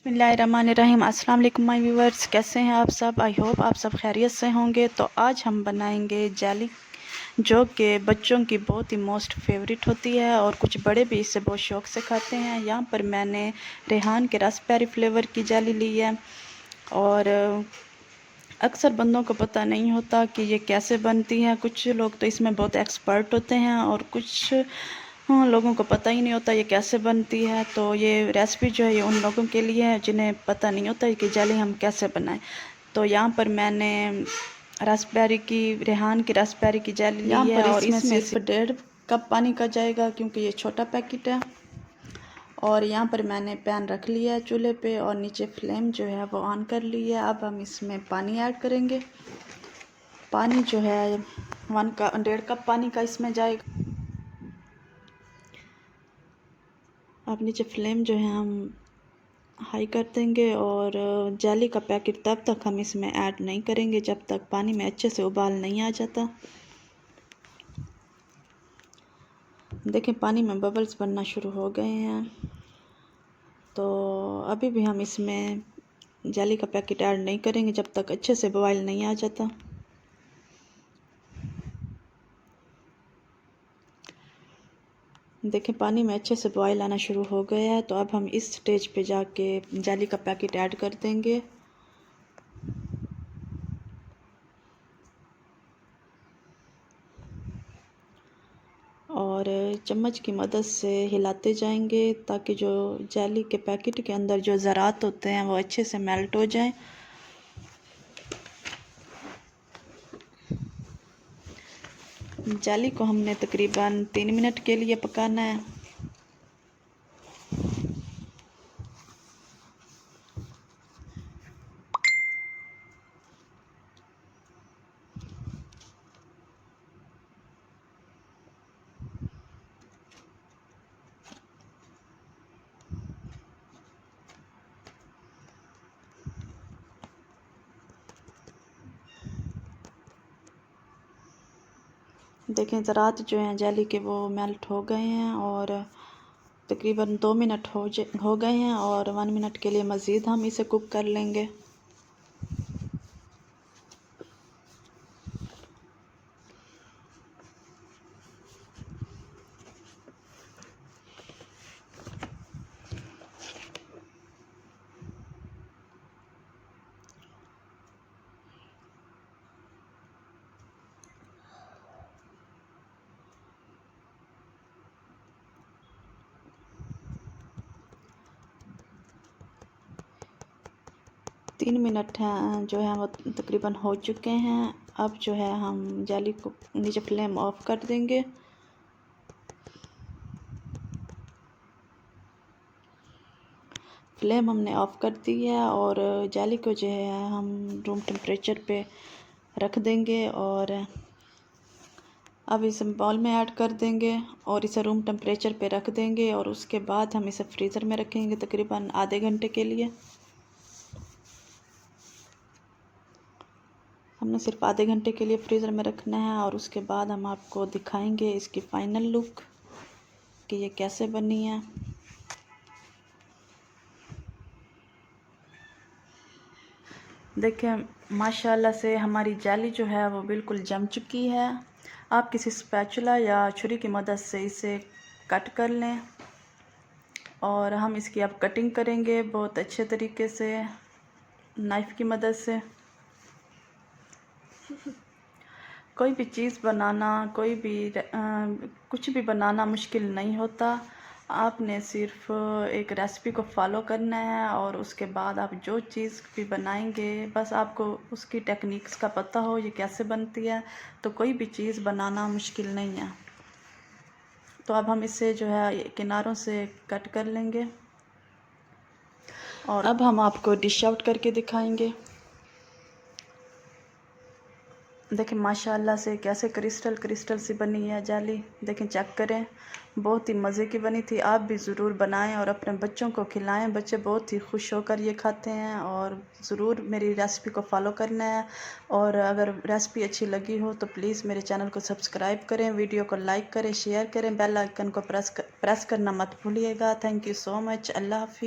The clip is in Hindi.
बिस्मिल्लाहिर्रहमानिर्रहीम। अस्सलाम वालेकुम माय व्यूवर्स, कैसे हैं आप सब? आई होप आप सब खैरियत से होंगे। तो आज हम बनाएंगे जेली, जो कि बच्चों की बहुत ही मोस्ट फेवरेट होती है और कुछ बड़े भी इसे बहुत शौक़ से खाते हैं। यहाँ पर मैंने रेहान के रास्पबेरी फ्लेवर की जेली ली है और अक्सर बंदों को पता नहीं होता कि ये कैसे बनती है। कुछ लोग तो इसमें बहुत एक्सपर्ट होते हैं और कुछ लोगों को पता ही नहीं होता ये कैसे बनती है। तो ये रेसिपी जो है ये उन लोगों के लिए है जिन्हें पता नहीं होता कि जेली हम कैसे बनाएं। तो यहाँ पर मैंने रेहान की रास्पबेरी की जेली ली है और इसमें सिर्फ 1.5 कप पानी का जाएगा क्योंकि ये छोटा पैकेट है। और यहाँ पर मैंने पैन रख लिया है चूल्हे पे और नीचे फ्लेम जो है वो ऑन कर ली है। अब हम इसमें पानी ऐड करेंगे। पानी जो है 1.5 कप पानी का इसमें जाएगा। अब नीचे फ्लेम जो है हम हाई कर देंगे और जेली का पैकेट तब तक हम इसमें ऐड नहीं करेंगे जब तक पानी में अच्छे से उबाल नहीं आ जाता। देखें पानी में बबल्स बनना शुरू हो गए हैं। तो अभी भी हम इसमें जेली का पैकेट ऐड नहीं करेंगे जब तक अच्छे से बॉयल नहीं आ जाता। देखें पानी में अच्छे से बॉयल आना शुरू हो गया है। तो अब हम इस स्टेज पे जाके जेली का पैकेट ऐड कर देंगे। और चम्मच की मदद से हिलाते जाएंगे ताकि जो जेली के पैकेट के अंदर जो ज़रात होते हैं वो अच्छे से मेल्ट हो जाएं। जेली को हमने तकरीबन 3 मिनट के लिए पकाना है। देखें ज़रात जो हैं जेली के वो मेल्ट हो गए हैं और तकरीबन 2 मिनट हो गए हैं और 1 मिनट के लिए मज़ीद हम इसे कुक कर लेंगे। तीन मिनट हैं जो है वो तकरीबन हो चुके हैं। अब जो है हम जेली को नीचे फ्लेम ऑफ कर देंगे। फ्लेम हमने ऑफ कर दी है और जेली को जो है हम रूम टेम्परेचर पे रख देंगे और अब इसे बाउल में ऐड कर देंगे और इसे रूम टेम्परेचर पे रख देंगे और उसके बाद हम इसे फ्रीज़र में रखेंगे तकरीबन आधे घंटे के लिए। हमने सिर्फ आधे घंटे के लिए फ्रीज़र में रखना है और उसके बाद हम आपको दिखाएंगे इसकी फ़ाइनल लुक कि ये कैसे बनी है। देखें माशाल्लाह से हमारी जेली जो है वो बिल्कुल जम चुकी है। आप किसी स्पैचुला या छुरी की मदद से इसे कट कर लें और हम इसकी अब कटिंग करेंगे बहुत अच्छे तरीके से नाइफ़ की मदद से। कोई भी चीज़ बनाना कुछ भी बनाना मुश्किल नहीं होता। आपने सिर्फ एक रेसिपी को फॉलो करना है और उसके बाद आप जो चीज़ भी बनाएंगे बस आपको उसकी टेक्निक्स का पता हो ये कैसे बनती है तो कोई भी चीज़ बनाना मुश्किल नहीं है। तो अब हम इसे जो है किनारों से कट कर लेंगे और अब हम आपको डिश आउट करके दिखाएंगे। देखें माशाल्लाह से कैसे क्रिस्टल सी बनी है जेली। देखें चेक करें बहुत ही मज़े की बनी थी। आप भी ज़रूर बनाएं और अपने बच्चों को खिलाएं। बच्चे बहुत ही खुश होकर ये खाते हैं और ज़रूर मेरी रेसिपी को फॉलो करना है। और अगर रेसिपी अच्छी लगी हो तो प्लीज़ मेरे चैनल को सब्सक्राइब करें, वीडियो को लाइक करें, शेयर करें, बेल आइकन को प्रेस करना मत भूलिएगा। Thank you so much. अल्लाह हाफ़िज़।